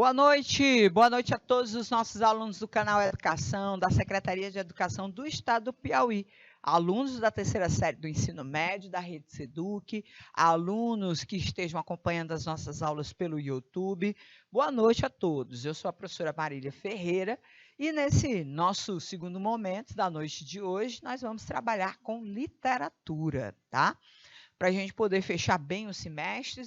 Boa noite a todos os nossos alunos do canal Educação, da Secretaria de Educação do Estado do Piauí, alunos da terceira série do ensino médio da Rede Seduc, alunos que estejam acompanhando as nossas aulas pelo YouTube. Boa noite a todos, eu sou a professora Marília Ferreira e nesse nosso segundo momento da noite de hoje, nós vamos trabalhar com literatura, tá? Para a gente poder fechar bem o semestre,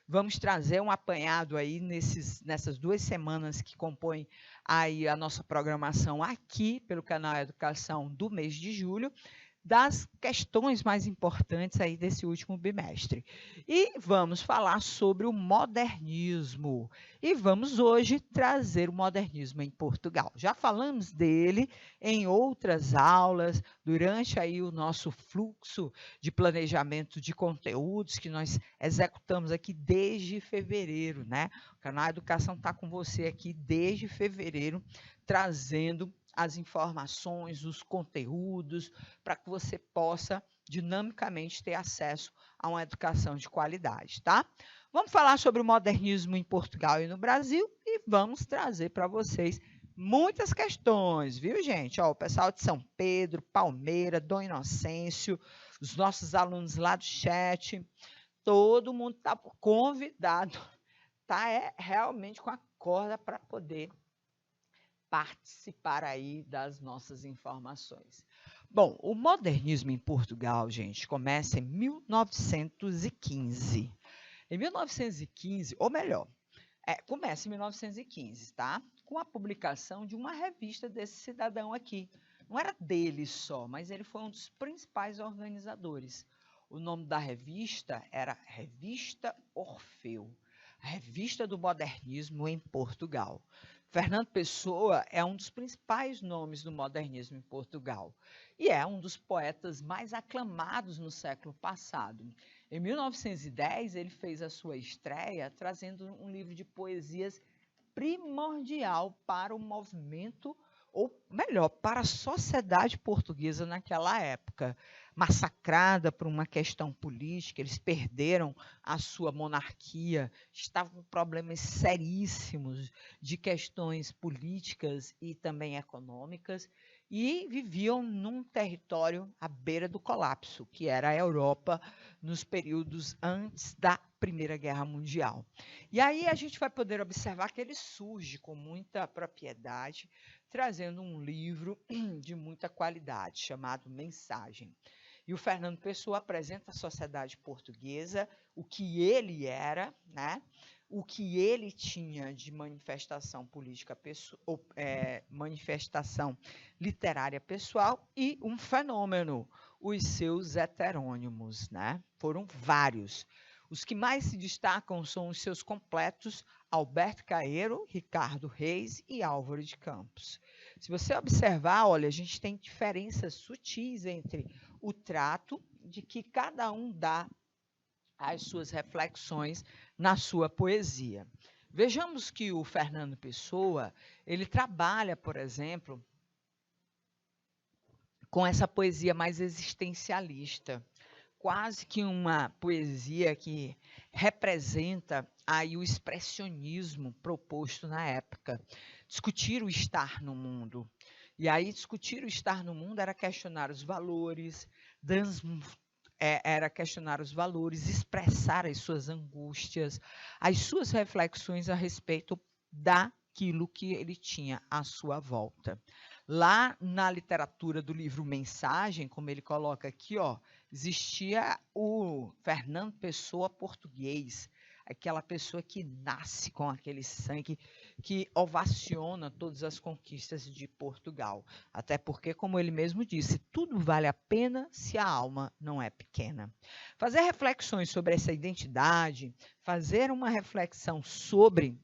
vamos trazer um apanhado aí nessas 2 semanas que compõem aí a nossa programação aqui pelo canal Educação do mês de julho, das questões mais importantes aí desse último bimestre. E vamos falar sobre o modernismo. E vamos hoje trazer o modernismo em Portugal. Já falamos dele em outras aulas, durante aí o nosso fluxo de planejamento de conteúdos que nós executamos aqui desde fevereiro, né? O canal Educação está com você aqui desde fevereiro, trazendo as informações, os conteúdos, para que você possa dinamicamente ter acesso a uma educação de qualidade, tá? Vamos falar sobre o modernismo em Portugal e no Brasil e vamos trazer para vocês muitas questões, viu, gente? Ó, o pessoal de São Pedro, Palmeira, Dom Inocêncio, os nossos alunos lá do chat, todo mundo está convidado, tá? É realmente com a corda para poder participar aí das nossas informações. Bom, o modernismo em Portugal, gente, começa em 1915. Em 1915, ou melhor, começa em 1915, tá? Com a publicação de uma revista desse cidadão aqui. Não era dele só, mas ele foi um dos principais organizadores. O nome da revista era Revista Orfeu, a revista do modernismo em Portugal. Fernando Pessoa é um dos principais nomes do modernismo em Portugal e é um dos poetas mais aclamados no século passado. Em 1910, ele fez a sua estreia trazendo um livro de poesias primordial para o movimento, ou melhor, para a sociedade portuguesa naquela época, massacrada por uma questão política, eles perderam a sua monarquia, estavam com problemas seríssimos de questões políticas e também econômicas, e viviam num território à beira do colapso, que era a Europa nos períodos antes da Primeira Guerra Mundial. E aí a gente vai poder observar que ele surge com muita propriedade, trazendo um livro de muita qualidade, chamado Mensagem. E o Fernando Pessoa apresenta a sociedade portuguesa, o que ele era, né? O que ele tinha de manifestação política, manifestação literária pessoal e um fenômeno, os seus heterônimos, né? Foram vários. Os que mais se destacam são os seus completos, Alberto Caeiro, Ricardo Reis e Álvaro de Campos. Se você observar, olha, a gente tem diferenças sutis entre o trato de que cada um dá as suas reflexões na sua poesia. Vejamos que o Fernando Pessoa, ele trabalha, por exemplo, com essa poesia mais existencialista, quase que uma poesia que representa aí o expressionismo proposto na época. Discutir o estar no mundo. E aí discutir o estar no mundo era questionar os valores, expressar as suas angústias, as suas reflexões a respeito daquilo que ele tinha à sua volta. Lá na literatura do livro Mensagem, como ele coloca aqui, ó, existia o Fernando Pessoa português, aquela pessoa que nasce com aquele sangue que ovaciona todas as conquistas de Portugal. Até porque, como ele mesmo disse, tudo vale a pena se a alma não é pequena. Fazer reflexões sobre essa identidade, fazer uma reflexão sobre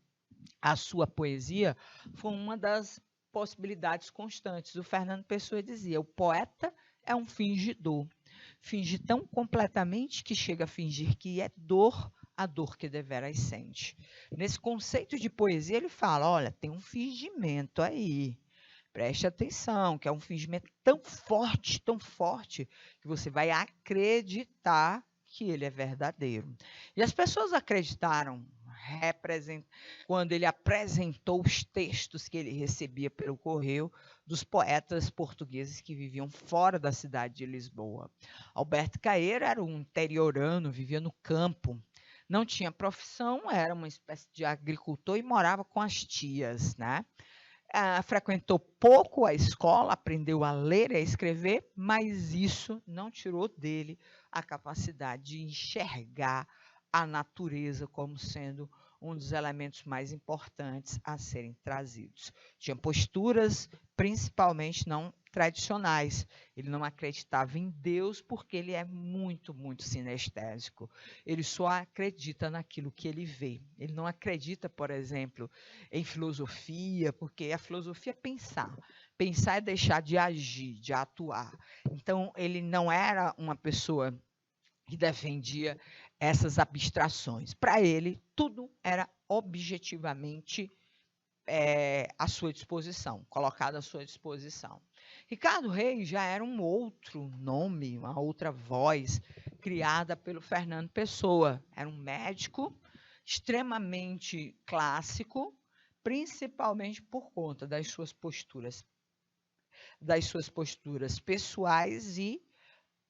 a sua poesia, foi uma das possibilidades constantes. O Fernando Pessoa dizia, o poeta é um fingidor. Finge tão completamente que chega a fingir que é dor, a dor que deveras sente. Nesse conceito de poesia, ele fala, olha, tem um fingimento aí. Preste atenção, que é um fingimento tão forte, que você vai acreditar que ele é verdadeiro. E as pessoas acreditaram quando ele apresentou os textos que ele recebia pelo correio dos poetas portugueses que viviam fora da cidade de Lisboa. Alberto Caeiro era um interiorano, vivia no campo, não tinha profissão, era uma espécie de agricultor e morava com as tias, né? Frequentou pouco a escola, aprendeu a ler e a escrever, mas isso não tirou dele a capacidade de enxergar a natureza como sendo um dos elementos mais importantes a serem trazidos. Tinha posturas, principalmente não tradicionais. Ele não acreditava em Deus porque ele é muito, muito sinestésico. Ele só acredita naquilo que ele vê. Ele não acredita, por exemplo, em filosofia, porque a filosofia é pensar. Pensar é deixar de agir, de atuar. Então, ele não era uma pessoa que defendia essas abstrações. Para ele, tudo era objetivamente à sua disposição, colocado à sua disposição. Ricardo Reis já era um outro nome, uma outra voz criada pelo Fernando Pessoa. Era um médico extremamente clássico, principalmente por conta das suas posturas pessoais e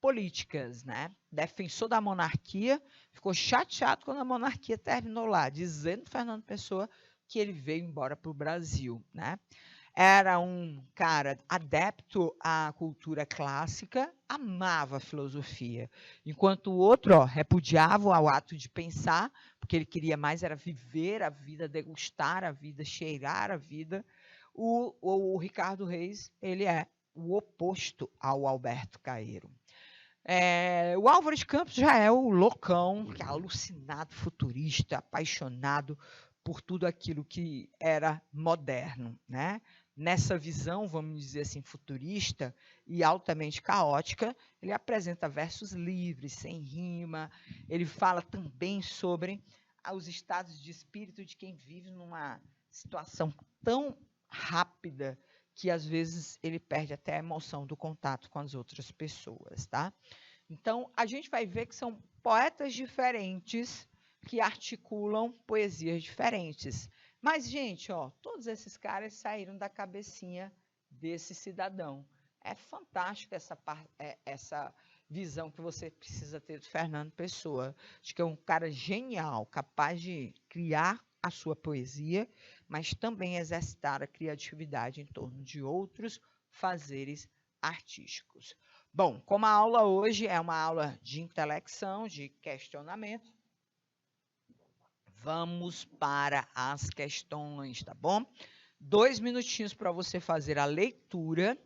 políticas, né? Defensor da monarquia, ficou chateado quando a monarquia terminou lá, dizendo Fernando Pessoa que ele veio embora para o Brasil, né? Era um cara adepto à cultura clássica, amava a filosofia, enquanto o outro repudiava o ato de pensar, porque ele queria mais era viver a vida, degustar a vida, cheirar a vida. O Ricardo Reis, ele é o oposto ao Alberto Caeiro. O Álvaro de Campos já é o loucão, que é alucinado, futurista, apaixonado por tudo aquilo que era moderno, né? Nessa visão, vamos dizer assim, futurista e altamente caótica, ele apresenta versos livres, sem rima, ele fala também sobre os estados de espírito de quem vive numa situação tão rápida que às vezes ele perde até a emoção do contato com as outras pessoas, tá? Então, a gente vai ver que são poetas diferentes que articulam poesias diferentes. Mas, gente, ó, todos esses caras saíram da cabecinha desse cidadão. É fantástico essa visão que você precisa ter do Fernando Pessoa. Acho que é um cara genial, capaz de criar a sua poesia, mas também exercitar a criatividade em torno de outros fazeres artísticos. Bom, como a aula hoje é uma aula de intelecção, de questionamento, vamos para as questões, tá bom? 2 minutinhos para você fazer a leitura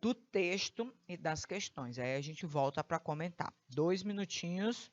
do texto e das questões. Aí a gente volta para comentar. 2 minutinhos.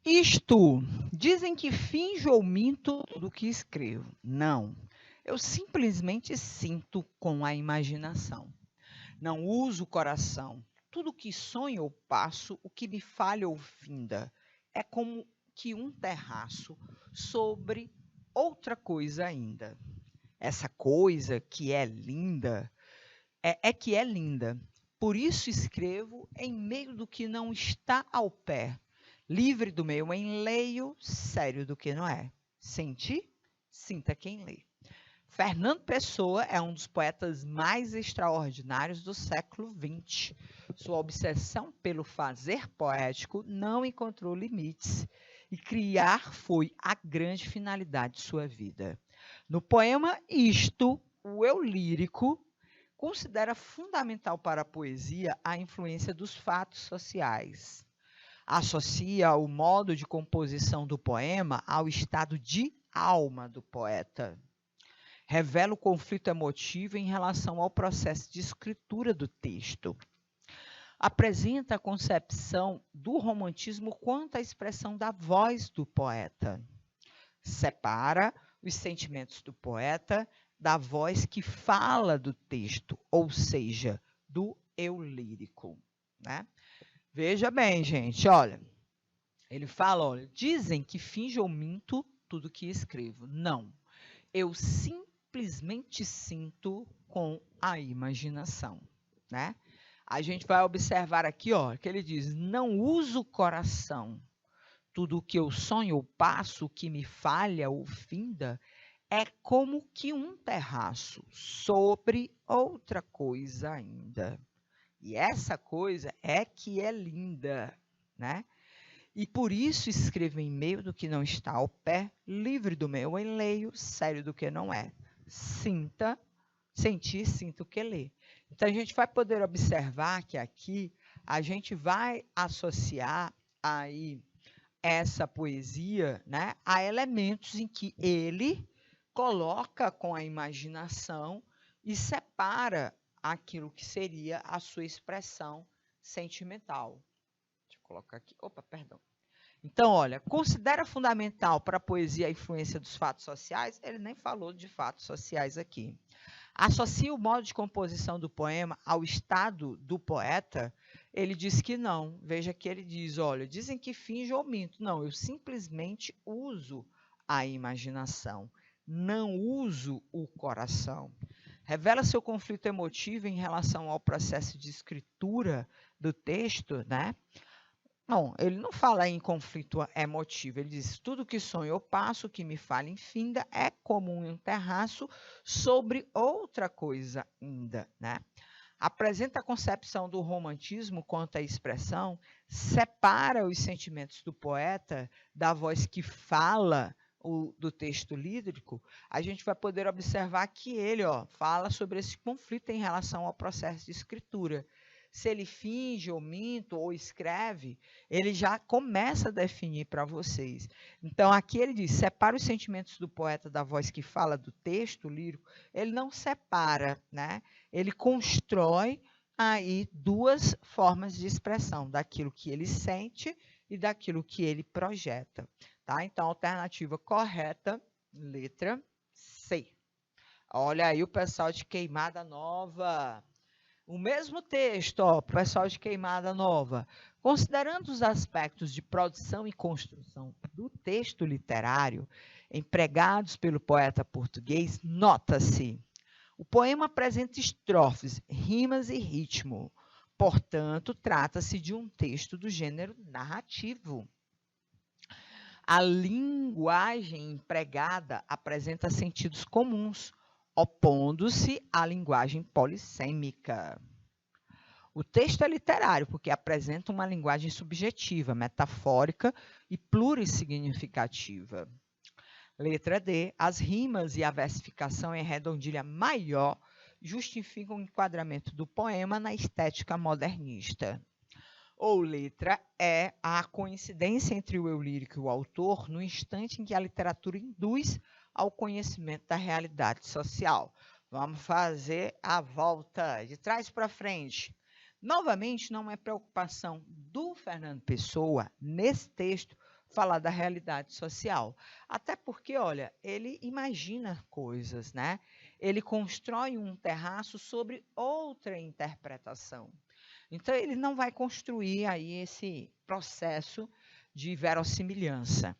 Isto, dizem que finjo ou minto do que escrevo. Não, eu simplesmente sinto com a imaginação. Não uso o coração. Tudo que sonho ou passo, o que me falha ou finda, é como que um terraço sobre outra coisa ainda. Essa coisa que é linda, é que é linda. Por isso escrevo em meio do que não está ao pé, livre do meu enleio, sério do que não é. Senti? Sinta quem lê. Fernando Pessoa é um dos poetas mais extraordinários do século XX. Sua obsessão pelo fazer poético não encontrou limites e criar foi a grande finalidade de sua vida. No poema Isto, o eu lírico considera fundamental para a poesia a influência dos fatos sociais. Associa o modo de composição do poema ao estado de alma do poeta. Revela o conflito emotivo em relação ao processo de escritura do texto. Apresenta a concepção do romantismo quanto à expressão da voz do poeta. Separa os sentimentos do poeta da voz que fala do texto, ou seja, do eu lírico, né? Veja bem, gente, olha, ele fala, olha, dizem que finjo ou minto tudo que escrevo. Não, eu simplesmente sinto com a imaginação, né? A gente vai observar aqui, ó, que ele diz: não uso o coração. Tudo o que eu sonho ou passo, o que me falha ou finda, é como que um terraço sobre outra coisa ainda. E essa coisa é que é linda, né? E por isso escrevo em meio do que não está ao pé, livre do meu enleio, sério do que não é. Sinta o que lê. Então a gente vai poder observar que aqui a gente vai associar aí essa poesia, né, a elementos em que ele coloca com a imaginação e separa aquilo que seria a sua expressão sentimental. Deixa eu colocar aqui. Opa, perdão. Então, olha, considera fundamental para a poesia a influência dos fatos sociais? Ele nem falou de fatos sociais aqui. Associa o modo de composição do poema ao estado do poeta? Ele diz que não. Veja que ele diz, olha, dizem que finjo ou minto. Não, eu simplesmente uso a imaginação. Não uso o coração. Revela seu conflito emotivo em relação ao processo de escritura do texto, né? Não, ele não fala em conflito emotivo, ele diz: tudo que sonho eu passo, que me fala em finda, é como um terraço sobre outra coisa ainda, né? Apresenta a concepção do romantismo quanto à expressão, separa os sentimentos do poeta da voz que fala do texto lírico. A gente vai poder observar que ele, ó, fala sobre esse conflito em relação ao processo de escritura. Se ele finge ou minto ou escreve, ele já começa a definir para vocês. Então, aqui ele diz: separa os sentimentos do poeta da voz que fala do texto lírico. Ele não separa, né? Ele constrói aí duas formas de expressão, daquilo que ele sente e daquilo que ele projeta. Tá? Então, alternativa correta, letra C. Olha aí o pessoal de Queimada Nova. O mesmo texto, ó, pessoal de Queimada Nova. Considerando os aspectos de produção e construção do texto literário empregados pelo poeta português, nota-se: o poema apresenta estrofes, rimas e ritmo. Portanto, trata-se de um texto do gênero narrativo. A linguagem empregada apresenta sentidos comuns, opondo-se à linguagem polissêmica. O texto é literário porque apresenta uma linguagem subjetiva, metafórica e plurissignificativa. Letra D. As rimas e a versificação em redondilha maior justificam o enquadramento do poema na estética modernista. Ou letra E. A coincidência entre o eu lírico e o autor no instante em que a literatura induz ao conhecimento da realidade social. Vamos fazer a volta de trás para frente. Novamente, não é preocupação do Fernando Pessoa, nesse texto, falar da realidade social. Até porque, olha, ele imagina coisas, né? Ele constrói um terraço sobre outra interpretação. Então, ele não vai construir aí esse processo de verossimilhança.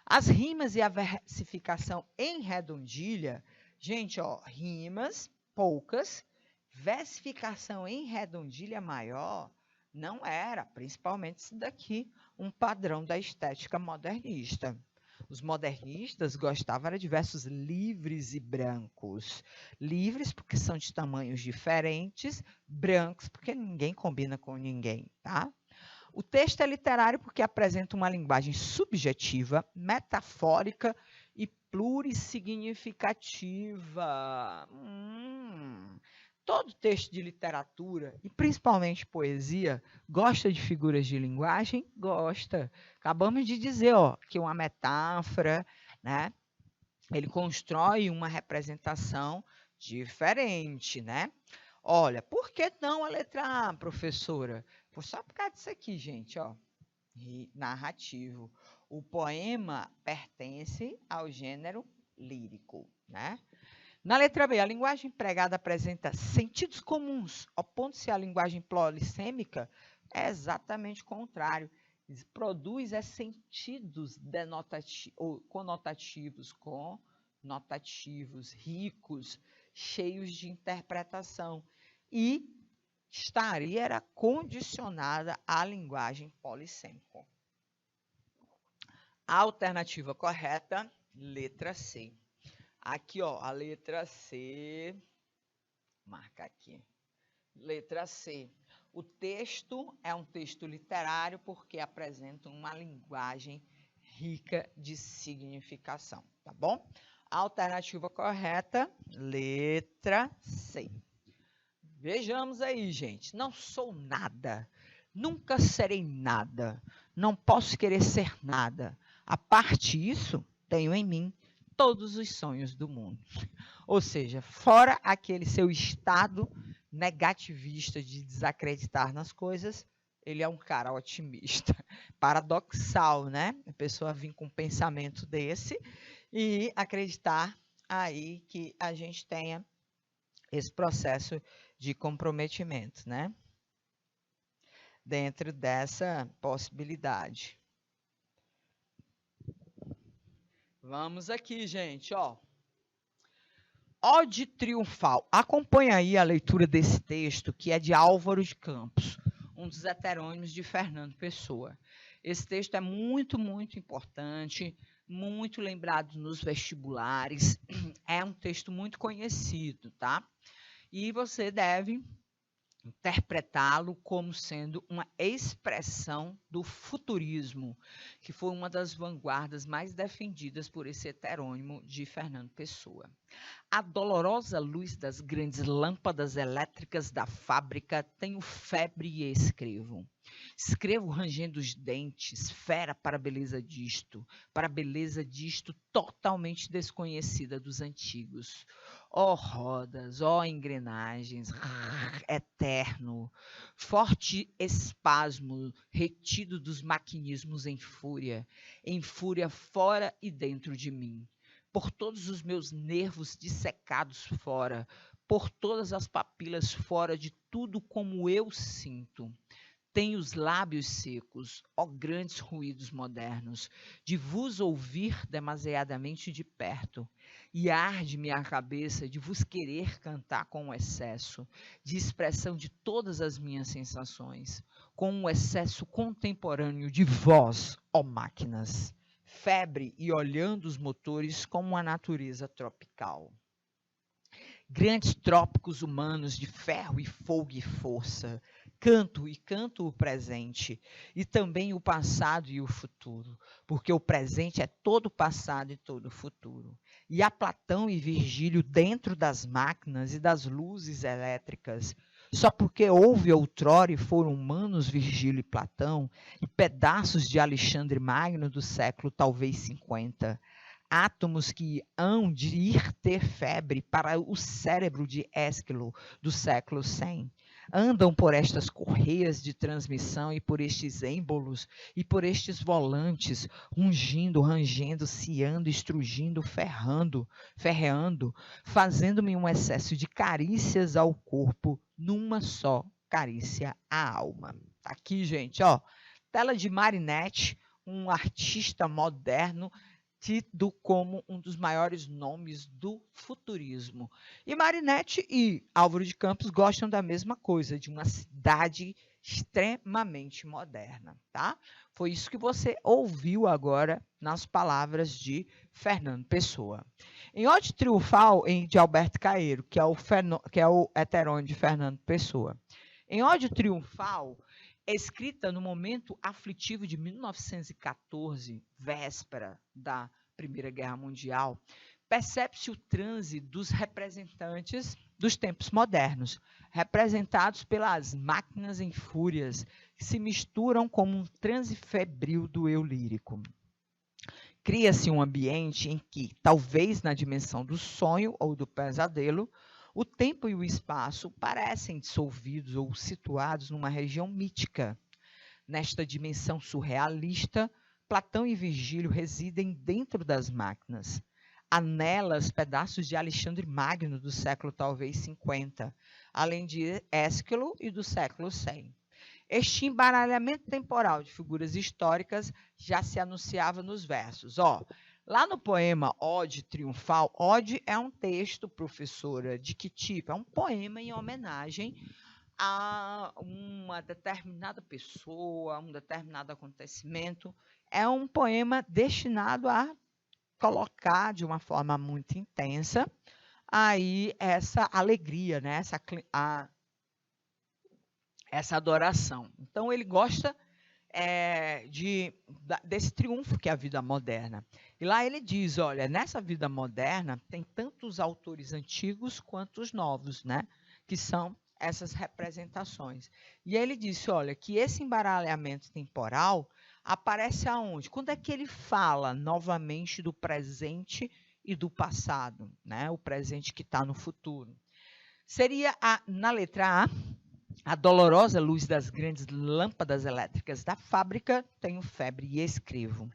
As rimas e a versificação em redondilha, gente, ó, rimas poucas, versificação em redondilha maior, não era, principalmente isso daqui, um padrão da estética modernista. Os modernistas gostavam de versos livres e brancos. Livres porque são de tamanhos diferentes, brancos porque ninguém combina com ninguém, tá? O texto é literário porque apresenta uma linguagem subjetiva, metafórica e plurissignificativa. Todo texto de literatura, e principalmente poesia, gosta de figuras de linguagem? Gosta. Acabamos de dizer, ó, que uma metáfora, né? Ele constrói uma representação diferente, né? Olha, por que não a letra A, professora? Só por causa disso aqui, gente, ó. Narrativo. O poema pertence ao gênero lírico, né? Na letra B, a linguagem empregada apresenta sentidos comuns, opondo-se à linguagem polissêmica, é exatamente o contrário. Produz sentidos conotativos, ricos, cheios de interpretação. E era condicionada à linguagem polissêmica. A alternativa correta, letra C. Aqui, ó, a letra C. Marca aqui. Letra C. O texto é um texto literário porque apresenta uma linguagem rica de significação, tá bom? A alternativa correta, letra C. Vejamos aí, gente. Não sou nada. Nunca serei nada. Não posso querer ser nada. A parte disso, tenho em mim todos os sonhos do mundo. Ou seja, fora aquele seu estado negativista de desacreditar nas coisas, ele é um cara otimista. Paradoxal, né? A pessoa vir com um pensamento desse e acreditar aí que a gente tenha esse processo de comprometimento, né? Dentro dessa possibilidade. Vamos aqui, gente, ó. Ode Triunfal. Acompanha aí a leitura desse texto, que é de Álvaro de Campos, um dos heterônimos de Fernando Pessoa. Esse texto é muito, muito importante, muito lembrado nos vestibulares, é um texto muito conhecido, tá? E você deve interpretá-lo como sendo uma expressão do futurismo, que foi uma das vanguardas mais defendidas por esse heterônimo de Fernando Pessoa. A dolorosa luz das grandes lâmpadas elétricas da fábrica, tenho febre e escrevo. Escrevo rangendo os dentes, fera para a beleza disto totalmente desconhecida dos antigos. Ó rodas, ó engrenagens, eterno, forte espasmo retido dos maquinismos em fúria fora e dentro de mim. Por todos os meus nervos dissecados fora, por todas as papilas fora de tudo como eu sinto. Tenho os lábios secos, ó grandes ruídos modernos, de vos ouvir demasiadamente de perto, e arde-me a cabeça de vos querer cantar com um excesso, de expressão de todas as minhas sensações, com um excesso contemporâneo de vós, ó máquinas, febre e olhando os motores como a natureza tropical. Grandes trópicos humanos de ferro e fogo e força, canto o presente, e também o passado e o futuro, porque o presente é todo passado e todo futuro. E há Platão e Virgílio dentro das máquinas e das luzes elétricas, só porque houve outrora e foram humanos Virgílio e Platão, e pedaços de Alexandre Magno do século talvez 50, átomos que hão de ir ter febre para o cérebro de Ésquilo do século 100, andam por estas correias de transmissão e por estes êmbolos e por estes volantes, ungindo, rangendo, ciando, estrugindo, ferreando, fazendo-me um excesso de carícias ao corpo numa só carícia à alma. Tá aqui, gente, ó, tela de Marinette, um artista moderno tido como um dos maiores nomes do futurismo. E Marinette e Álvaro de Campos gostam da mesma coisa, de uma cidade extremamente moderna, tá? Foi isso que você ouviu agora nas palavras de Fernando Pessoa. Em Ode Triunfal, de Alberto Caeiro, que é o heterônimo de Fernando Pessoa. Em Ode Triunfal, escrita no momento aflitivo de 1914, véspera da Primeira Guerra Mundial, percebe-se o transe dos representantes dos tempos modernos, representados pelas máquinas em fúrias, que se misturam como um transe febril do eu lírico. Cria-se um ambiente em que, talvez na dimensão do sonho ou do pesadelo, o tempo e o espaço parecem dissolvidos ou situados numa região mítica. Nesta dimensão surrealista, Platão e Virgílio residem dentro das máquinas. Há nelas pedaços de Alexandre Magno do século talvez 50, além de Ésquilo e do século 100. Este embaralhamento temporal de figuras históricas já se anunciava nos versos. Lá no poema Ode Triunfal, Ode é um texto, professora, de que tipo? É um poema em homenagem a uma determinada pessoa, a um determinado acontecimento. É um poema destinado a colocar de uma forma muito intensa aí essa alegria, né? Essa adoração. Então, ele gosta desse triunfo que é a vida moderna. E lá ele diz, olha, nessa vida moderna tem tanto os autores antigos quanto os novos, né? Que são essas representações. E ele disse, olha, que esse embaralhamento temporal aparece aonde? Quando é que ele fala novamente do presente e do passado, né? O presente que está no futuro. Seria na letra A dolorosa luz das grandes lâmpadas elétricas da fábrica, tenho febre e escrevo.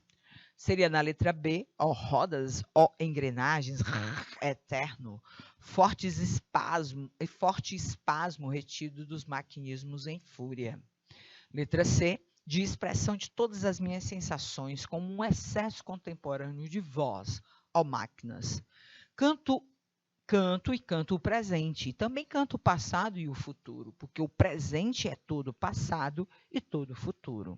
Seria na letra B, ó rodas, ó engrenagens, eterno, forte espasmo retido dos maquinismos em fúria. Letra C, de expressão de todas as minhas sensações, como um excesso contemporâneo de voz, ó máquinas. Canto o presente, e também canto o passado e o futuro, porque o presente é todo passado e todo futuro.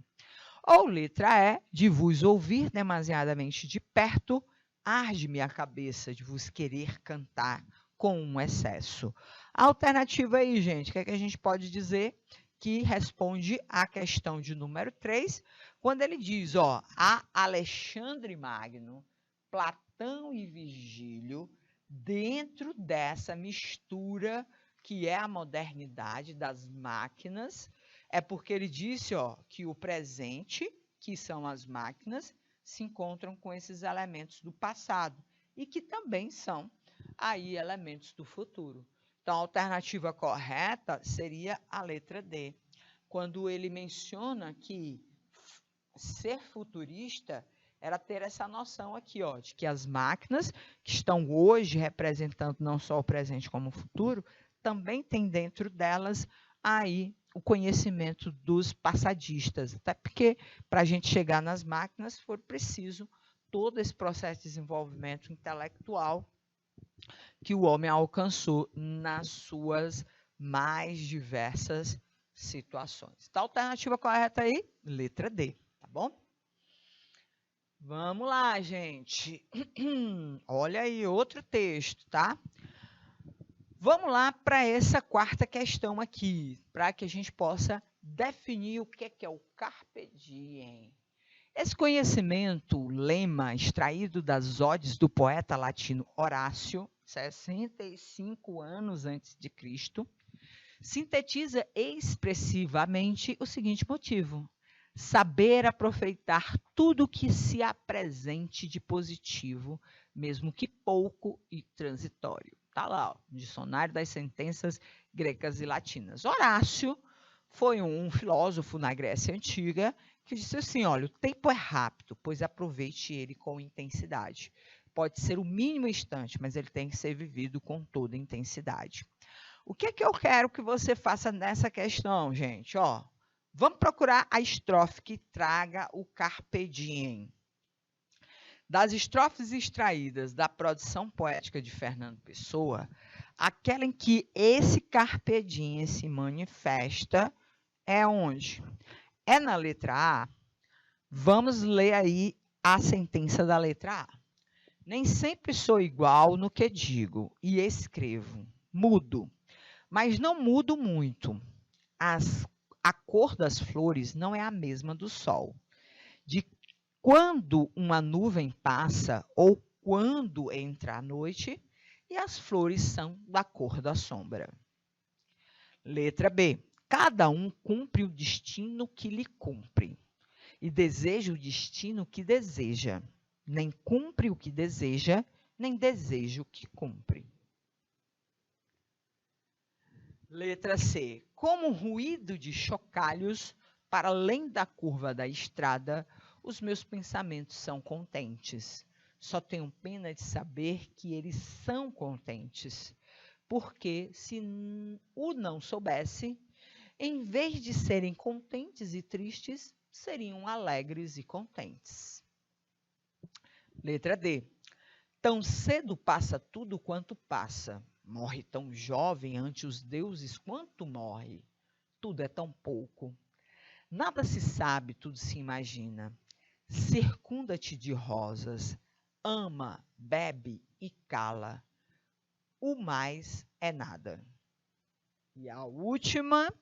Ou letra E, de vos ouvir demasiadamente de perto, arde-me a cabeça de vos querer cantar com um excesso. A alternativa aí, gente, o que é que a gente pode dizer que responde à questão de número 3, quando ele diz, a Alexandre Magno, Platão e Virgílio, dentro dessa mistura que é a modernidade das máquinas, é porque ele disse que o presente, que são as máquinas, se encontram com esses elementos do passado e que também são aí elementos do futuro. Então, a alternativa correta seria a letra D, quando ele menciona que ser futurista era ter essa noção aqui, de que as máquinas que estão hoje representando não só o presente como o futuro, também tem dentro delas aí o conhecimento dos passadistas. Até porque, para a gente chegar nas máquinas, foi preciso todo esse processo de desenvolvimento intelectual que o homem alcançou nas suas mais diversas situações. Então, a alternativa correta aí, letra D, tá bom? Vamos lá, gente. Olha aí, outro texto, tá? Vamos lá para essa quarta questão aqui, para que a gente possa definir o que é o Carpe Diem. Esse conhecimento, lema extraído das odes do poeta latino Horácio, 65 anos antes de Cristo, sintetiza expressivamente o seguinte motivo: saber aproveitar tudo que se apresente de positivo, mesmo que pouco e transitório. Tá lá, ó, Dicionário das Sentenças Gregas e Latinas. Horácio foi um filósofo na Grécia Antiga que disse assim, olha, o tempo é rápido, pois aproveite ele com intensidade. Pode ser o mínimo instante, mas ele tem que ser vivido com toda intensidade. O que é que eu quero que você faça nessa questão, gente? Ó, vamos procurar a estrofe que traga o carpe diem. Das estrofes extraídas da produção poética de Fernando Pessoa, aquela em que esse carpe diem se manifesta é onde? É na letra A. Vamos ler aí a sentença da letra A. Nem sempre sou igual no que digo e escrevo. Mudo, mas não mudo muito. A cor das flores não é a mesma do sol. De quando uma nuvem passa ou quando entra a noite, e as flores são da cor da sombra. Letra B. Cada um cumpre o destino que lhe cumpre, e deseja o destino que deseja. Nem cumpre o que deseja, nem deseja o que cumpre. Letra C. Como um ruído de chocalhos, para além da curva da estrada, os meus pensamentos são contentes. Só tenho pena de saber que eles são contentes. Porque, se o não soubesse, em vez de serem contentes e tristes, seriam alegres e contentes. Letra D. Tão cedo passa tudo quanto passa. Morre tão jovem ante os deuses quanto morre. Tudo é tão pouco. Nada se sabe, tudo se imagina. Circunda-te de rosas. Ama, bebe e cala. O mais é nada. E a última.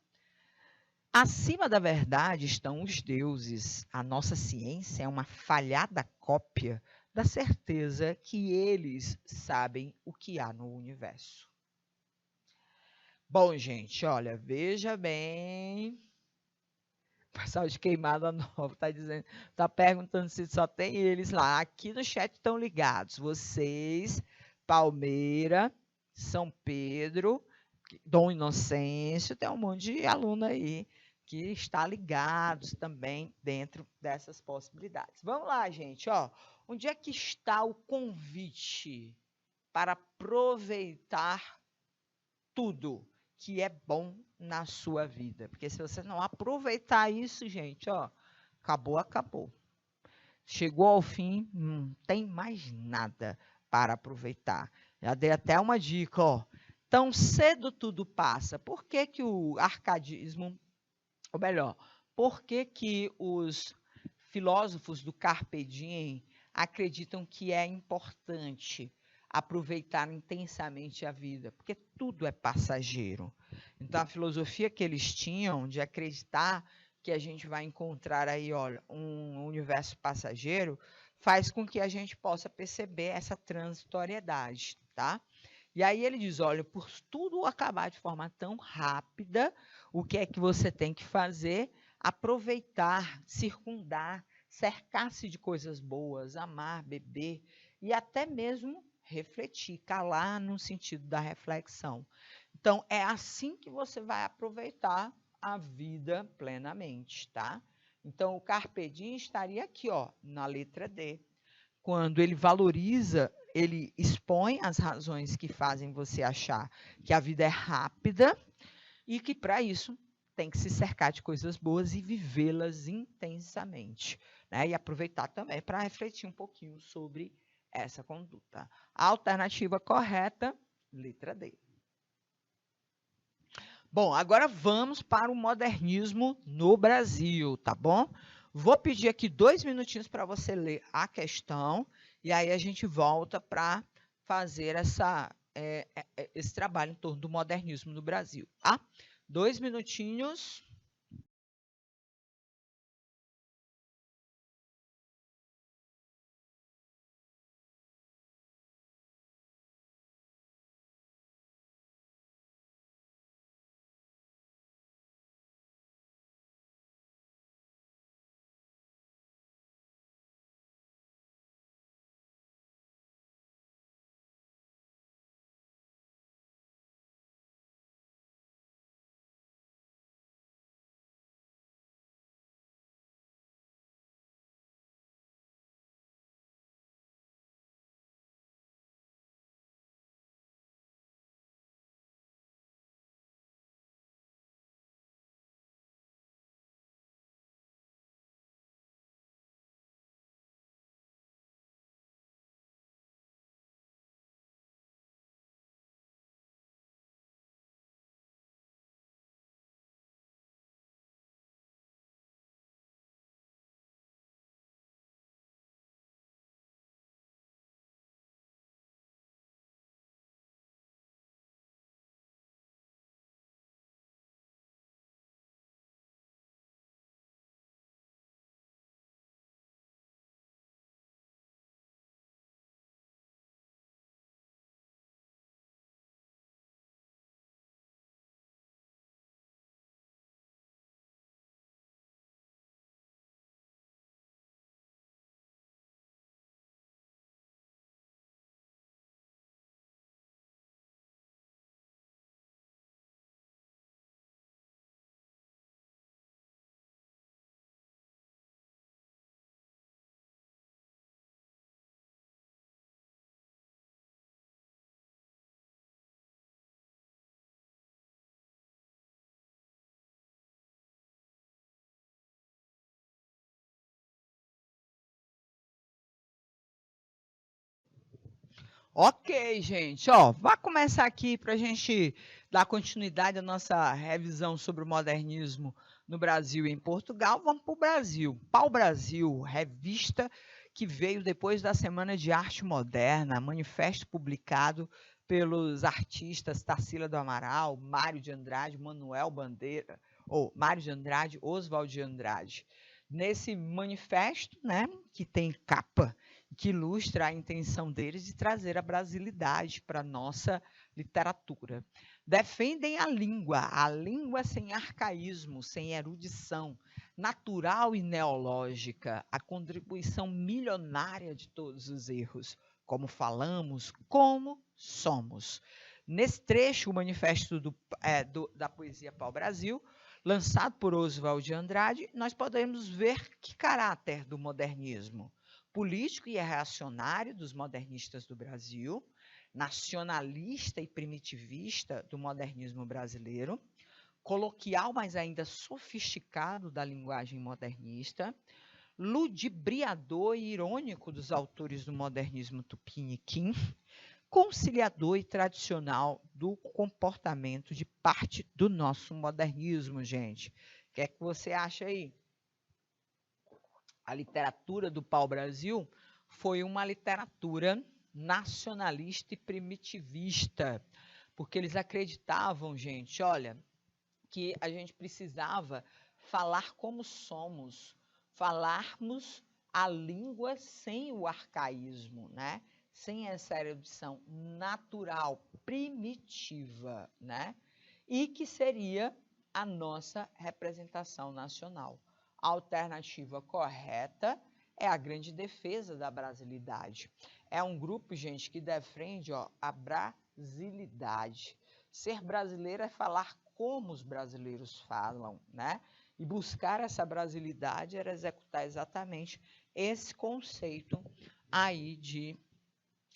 Acima da verdade estão os deuses. A nossa ciência é uma falhada cópia da certeza que eles sabem o que há no universo. Bom, gente, olha, veja bem. O pessoal de Queimada Nova está perguntando se só tem eles lá. Aqui no chat estão ligados. Vocês, Palmeira, São Pedro, Dom Inocêncio, tem um monte de aluno aí que está ligados também dentro dessas possibilidades. Vamos lá, gente, ó. Onde é que está o convite para aproveitar tudo que é bom na sua vida? Porque se você não aproveitar isso, gente, ó, acabou, acabou. Chegou ao fim, não tem mais nada para aproveitar. Já dei até uma dica, ó. Tão cedo tudo passa. Por que que o arcadismo, ou melhor, por que que os filósofos do Carpe Diem acreditam que é importante aproveitar intensamente a vida? Porque tudo é passageiro. Então, a filosofia que eles tinham de acreditar que a gente vai encontrar aí, olha, um universo passageiro, faz com que a gente possa perceber essa transitoriedade, tá? E aí ele diz, olha, por tudo acabar de forma tão rápida, o que é que você tem que fazer? Aproveitar, circundar, cercar-se de coisas boas, amar, beber e até mesmo refletir, calar no sentido da reflexão. Então, é assim que você vai aproveitar a vida plenamente, tá? Então, o Carpe Diem estaria aqui, ó, na letra D. Quando ele valoriza, ele expõe as razões que fazem você achar que a vida é rápida e que, para isso, tem que se cercar de coisas boas e vivê-las intensamente, né? E aproveitar também para refletir um pouquinho sobre essa conduta. A alternativa correta, letra D. Bom, agora vamos para o modernismo no Brasil, tá bom? Vou pedir aqui 2 minutinhos para você ler a questão e aí a gente volta para fazer esse trabalho em torno do modernismo no Brasil, tá? 2 minutinhos. Ok, gente, ó, vai começar aqui para a gente dar continuidade à nossa revisão sobre o modernismo no Brasil e em Portugal. Vamos para o Brasil. Pau Brasil, revista que veio depois da Semana de Arte Moderna, manifesto publicado pelos artistas Tarsila do Amaral, Mário de Andrade, Manuel Bandeira, ou Mário de Andrade, Oswald de Andrade. Nesse manifesto, né, que tem capa, que ilustra a intenção deles de trazer a brasilidade para a nossa literatura. Defendem a língua sem arcaísmo, sem erudição, natural e neológica, a contribuição milionária de todos os erros, como falamos, como somos. Nesse trecho, o manifesto da poesia pau-brasil, lançado por Oswald de Andrade, nós podemos ver que caráter do modernismo político e reacionário dos modernistas do Brasil, nacionalista e primitivista do modernismo brasileiro, coloquial, mas ainda sofisticado da linguagem modernista, ludibriador e irônico dos autores do modernismo tupiniquim, conciliador e tradicional do comportamento de parte do nosso modernismo, gente. O que é que você acha aí? A literatura do pau-brasil foi uma literatura nacionalista e primitivista, porque eles acreditavam, gente, olha, que a gente precisava falar como somos, falarmos a língua sem o arcaísmo, né? Sem essa erudição natural, primitiva, né? E que seria a nossa representação nacional. A alternativa correta é a grande defesa da brasilidade. É um grupo, gente, que defende a brasilidade. Ser brasileiro é falar como os brasileiros falam, né? E buscar essa brasilidade era executar exatamente esse conceito aí de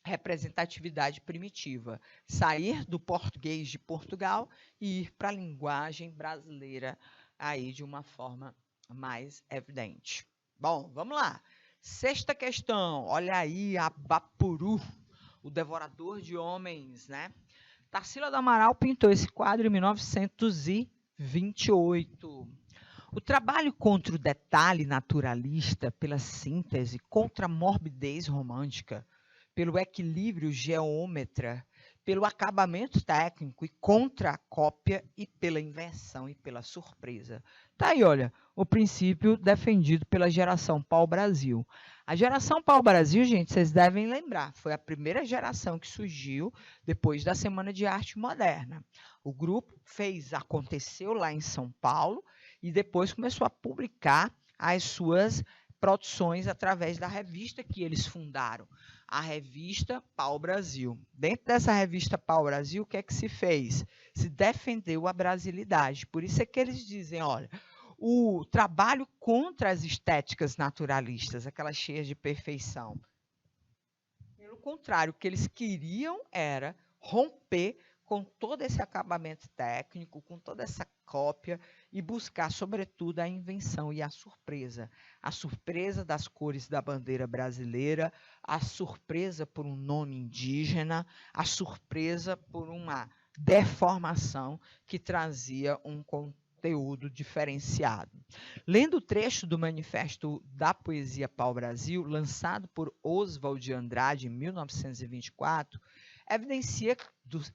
representatividade primitiva. Sair do português de Portugal e ir para a linguagem brasileira aí de uma forma mais evidente. Bom, vamos lá. Sexta questão. Olha aí, Abapuru, o devorador de homens, né? Tarsila do Amaral pintou esse quadro em 1928. O trabalho contra o detalhe naturalista, pela síntese, contra a morbidez romântica, pelo equilíbrio geômetra, pelo acabamento técnico e contra a cópia e pela invenção e pela surpresa. Tá aí, olha, o princípio defendido pela geração pau-brasil. A geração pau-brasil, gente, vocês devem lembrar, foi a primeira geração que surgiu depois da Semana de Arte Moderna. O grupo aconteceu lá em São Paulo e depois começou a publicar as suas produções através da revista que eles fundaram, a revista Pau-Brasil. Dentro dessa revista Pau-Brasil, o que é que se fez? Se defendeu a brasilidade. Por isso é que eles dizem, olha, o trabalho contra as estéticas naturalistas, aquelas cheias de perfeição. Pelo contrário, o que eles queriam era romper com todo esse acabamento técnico, com toda essa cópia e buscar, sobretudo, a invenção e a surpresa das cores da bandeira brasileira, a surpresa por um nome indígena, a surpresa por uma deformação que trazia um conteúdo diferenciado. Lendo o trecho do Manifesto da Poesia Pau-Brasil, lançado por Oswald de Andrade em 1924,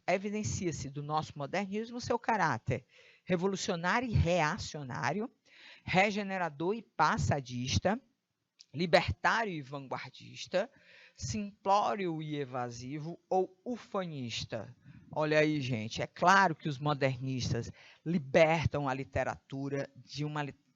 evidencia-se do nosso modernismo seu caráter revolucionário e reacionário, regenerador e passadista, libertário e vanguardista, simplório e evasivo ou ufanista. Olha aí, gente, é claro que os modernistas libertam a literatura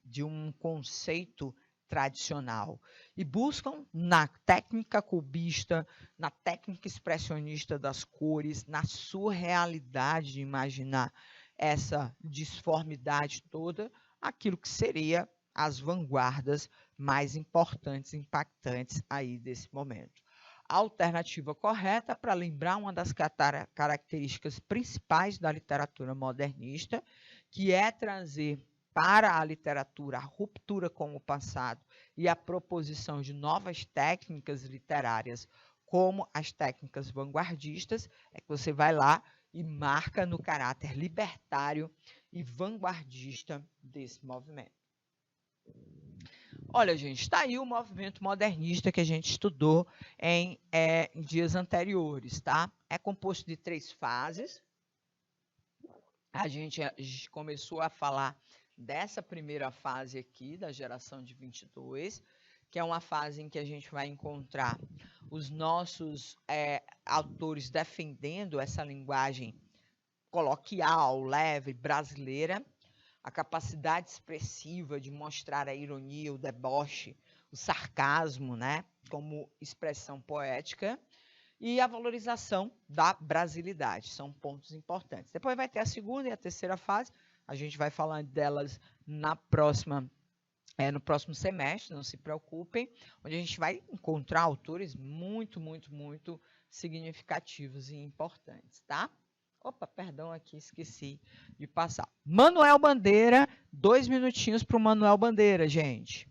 de um conceito tradicional e buscam na técnica cubista, na técnica expressionista das cores, na surrealidade de imaginar essa disformidade toda, aquilo que seria as vanguardas mais importantes e impactantes aí desse momento. A alternativa correta, para lembrar uma das características principais da literatura modernista, que é trazer para a literatura a ruptura com o passado e a proposição de novas técnicas literárias como as técnicas vanguardistas, é que você vai lá e marca no caráter libertário e vanguardista desse movimento. Olha, gente, está aí o movimento modernista que a gente estudou em dias anteriores, tá? É composto de 3 fases. A gente começou a falar dessa primeira fase aqui, da geração de 22, que é uma fase em que a gente vai encontrar os nossos autores defendendo essa linguagem coloquial, leve, brasileira, a capacidade expressiva de mostrar a ironia, o deboche, o sarcasmo, né, como expressão poética, e a valorização da brasilidade. São pontos importantes. Depois vai ter a segunda e a terceira fase. A gente vai falar delas no próximo semestre, não se preocupem, onde a gente vai encontrar autores muito, muito, muito significativos e importantes, tá? Opa, perdão aqui, esqueci de passar. Manuel Bandeira, 2 minutinhos para o Manuel Bandeira, gente.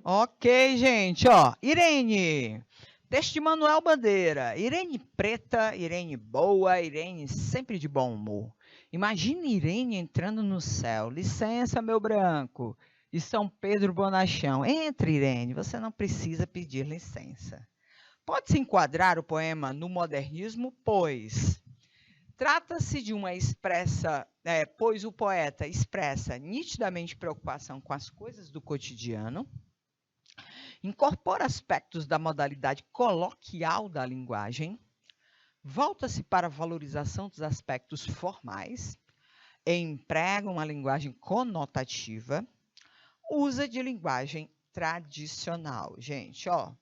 Ok, gente, ó, Irene, texto de Manuel Bandeira, Irene preta, Irene boa, Irene sempre de bom humor. Imagina Irene entrando no céu, licença, meu branco, e São Pedro Bonachão. Entre, Irene, você não precisa pedir licença. Pode-se enquadrar o poema no modernismo, pois trata-se de uma pois o poeta expressa nitidamente preocupação com as coisas do cotidiano, incorpora aspectos da modalidade coloquial da linguagem, volta-se para a valorização dos aspectos formais, emprega uma linguagem conotativa, usa de linguagem tradicional. Gente, ó, o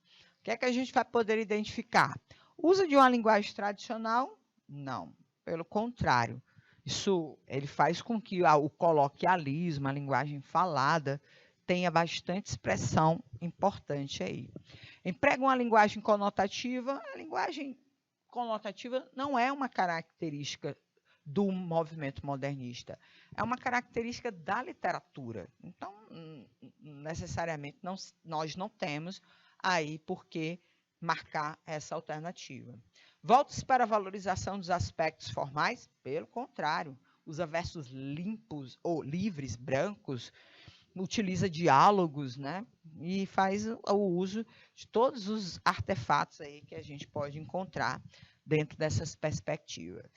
que é que a gente vai poder identificar? Usa de uma linguagem tradicional? Não, pelo contrário. Isso ele faz com que o coloquialismo, a linguagem falada, tenha bastante expressão importante aí. Emprega uma linguagem conotativa. A linguagem conotativa não é uma característica do movimento modernista, é uma característica da literatura. Então, necessariamente, nós não temos aí por que marcar essa alternativa. Volta-se para a valorização dos aspectos formais, pelo contrário, usa versos limpos ou livres, brancos, utiliza diálogos, né? E faz o uso de todos os artefatos aí que a gente pode encontrar dentro dessas perspectivas.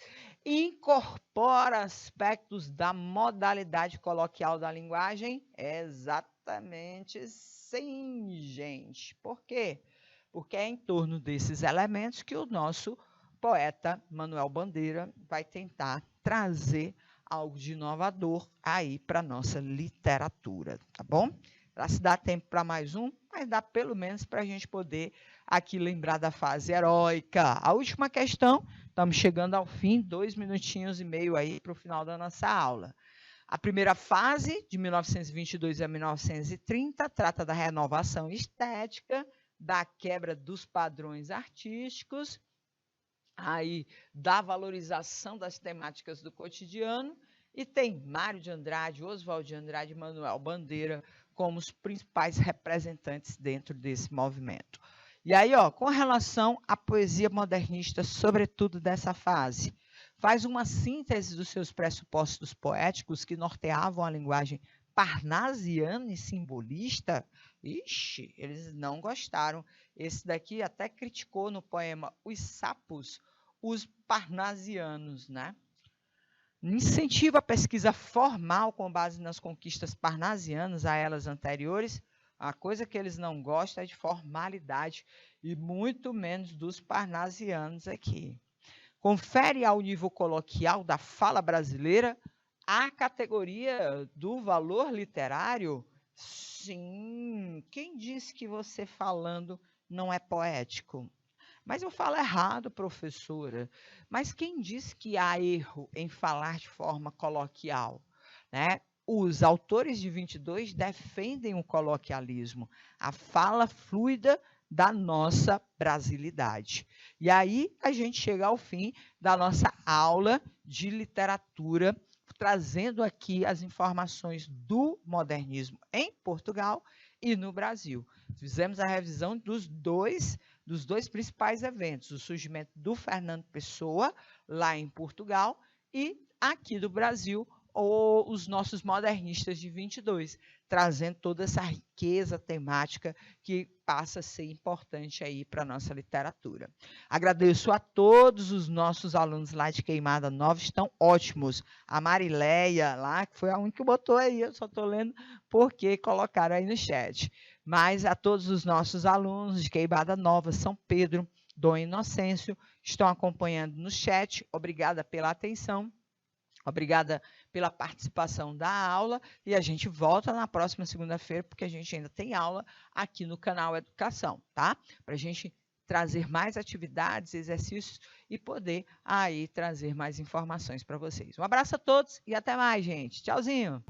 Incorpora aspectos da modalidade coloquial da linguagem? Exatamente sim, gente. Por quê? Porque é em torno desses elementos que o nosso poeta Manuel Bandeira vai tentar trazer algo de inovador aí para a nossa literatura, tá bom? Para se dar tempo para mais um, mas dá pelo menos para a gente poder aqui lembrar da fase heróica. A última questão, estamos chegando ao fim, 2 minutinhos e meio aí para o final da nossa aula. A primeira fase, de 1922 a 1930, trata da renovação estética, da quebra dos padrões artísticos, aí da valorização das temáticas do cotidiano, e tem Mário de Andrade, Oswald de Andrade e Manuel Bandeira como os principais representantes dentro desse movimento. E aí, ó, com relação à poesia modernista, sobretudo dessa fase, faz uma síntese dos seus pressupostos poéticos que norteavam a linguagem parnasiana e simbolista. Ixi, eles não gostaram. Esse daqui até criticou no poema Os Sapos os parnasianos, né? Incentiva a pesquisa formal com base nas conquistas parnasianas a elas anteriores. A coisa que eles não gostam é de formalidade e muito menos dos parnasianos aqui. Confere ao nível coloquial da fala brasileira a categoria do valor literário? Sim. Quem disse que você falando não é poético? Mas eu falo errado, professora. Mas quem disse que há erro em falar de forma coloquial, né? Os autores de 22 defendem o coloquialismo, a fala fluida da nossa brasilidade. E aí a gente chega ao fim da nossa aula de literatura, trazendo aqui as informações do modernismo em Portugal e no Brasil. Fizemos a revisão dos dois principais eventos, o surgimento do Fernando Pessoa, lá em Portugal, e aqui do Brasil, os nossos modernistas de 22, trazendo toda essa riqueza temática que passa a ser importante aí para a nossa literatura. Agradeço a todos os nossos alunos lá de Queimada Nova, estão ótimos. A Marileia lá, que foi a única que botou aí, eu só estou lendo porque colocaram aí no chat. Mas a todos os nossos alunos de Queimada Nova, São Pedro, Dom Inocêncio, estão acompanhando no chat. Obrigada pela atenção. Obrigada pela participação da aula e a gente volta na próxima segunda-feira, porque a gente ainda tem aula aqui no canal Educação, tá? Para a gente trazer mais atividades, exercícios e poder aí trazer mais informações para vocês. Um abraço a todos e até mais, gente. Tchauzinho!